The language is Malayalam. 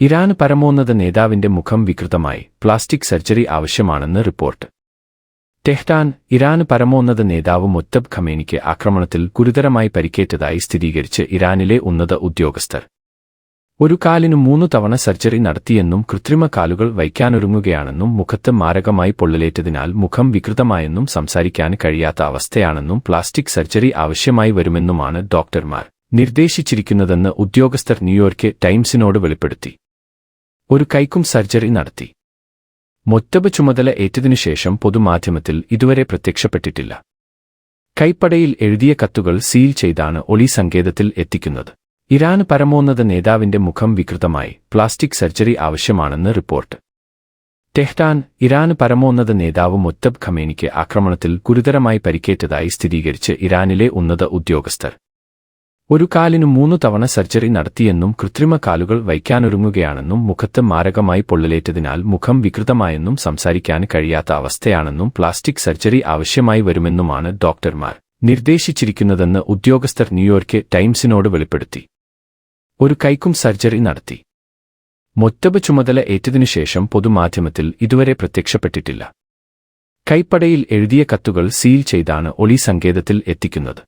ഇറാന് പരമോന്നത നേതാവിന്റെ മുഖം വികൃതമായി, പ്ലാസ്റ്റിക് സർജറി ആവശ്യമാണെന്ന് റിപ്പോർട്ട്. ടെഹ്റാൻ. ഇറാന് പരമോന്നത നേതാവ് മുജ്തബ ഖമേനിക്ക് ആക്രമണത്തിൽ ഗുരുതരമായി പരിക്കേറ്റതായി സ്ഥിരീകരിച്ച് ഇറാനിലെ ഉന്നത ഉദ്യോഗസ്ഥർ. ഒരു കാലിനു 3 തവണ സർജറി നടത്തിയെന്നും കൃത്രിമ കാലുകൾ വയ്ക്കാനൊരുങ്ങുകയാണെന്നും മുഖത്ത് മാരകമായി പൊള്ളലേറ്റതിനാൽ മുഖം വികൃതമായെന്നും സംസാരിക്കാൻ കഴിയാത്ത അവസ്ഥയാണെന്നും പ്ലാസ്റ്റിക് സർജറി ആവശ്യമായി വരുമെന്നുമാണ് ഡോക്ടർമാർ നിർദ്ദേശിച്ചിരിക്കുന്നതെന്ന് ഉദ്യോഗസ്ഥർ ന്യൂയോർക്ക് ടൈംസിനോട് വെളിപ്പെടുത്തി. ഒരു കൈക്കും സർജറി നടത്തി. മുജ്തബ ചുമതല ഏറ്റതിനുശേഷം പൊതുമാധ്യമത്തിൽ ഇതുവരെ പ്രത്യക്ഷപ്പെട്ടിട്ടില്ല. കൈപ്പടയിൽ എഴുതിയ കത്തുകൾ സീൽ ചെയ്താണ് ഒളി സങ്കേതത്തിൽ എത്തിക്കുന്നത്. ഇറാന് പരമോന്നത നേതാവിന്റെ മുഖം വികൃതമായി, പ്ലാസ്റ്റിക് സർജറി ആവശ്യമാണെന്ന് റിപ്പോർട്ട്. ടെഹ്റാൻ. ഇറാന് പരമോന്നത നേതാവ് മുജ്തബ ഖമേനിക്ക് ആക്രമണത്തിൽ ഗുരുതരമായി പരിക്കേറ്റതായി സ്ഥിരീകരിച്ച് ഇറാനിലെ ഉന്നത ഉദ്യോഗസ്ഥർ. ഒരു കാലിനു 3 തവണ സർജറി നടത്തിയെന്നും കൃത്രിമ കാലുകൾ വയ്ക്കാനൊരുങ്ങുകയാണെന്നും മുഖത്ത് മാരകമായി പൊള്ളലേറ്റതിനാൽ മുഖം വികൃതമായെന്നും സംസാരിക്കാൻ കഴിയാത്ത അവസ്ഥയാണെന്നും പ്ലാസ്റ്റിക് സർജറി ആവശ്യമായി വരുമെന്നുമാണ് ഡോക്ടർമാർ നിർദ്ദേശിച്ചിരിക്കുന്നതെന്ന് ഉദ്യോഗസ്ഥർ ന്യൂയോർക്ക് ടൈംസിനോട് വെളിപ്പെടുത്തി. ഒരു കൈക്കും സർജറി നടത്തി. മുജ്തബ ചുമതല ഏറ്റതിനുശേഷം പൊതുമാധ്യമത്തിൽ ഇതുവരെ പ്രത്യക്ഷപ്പെട്ടിട്ടില്ല. കൈപ്പടയിൽ എഴുതിയ കത്തുകൾ സീൽ ചെയ്താണ് ഒളി സങ്കേതത്തിൽ എത്തിക്കുന്നത്.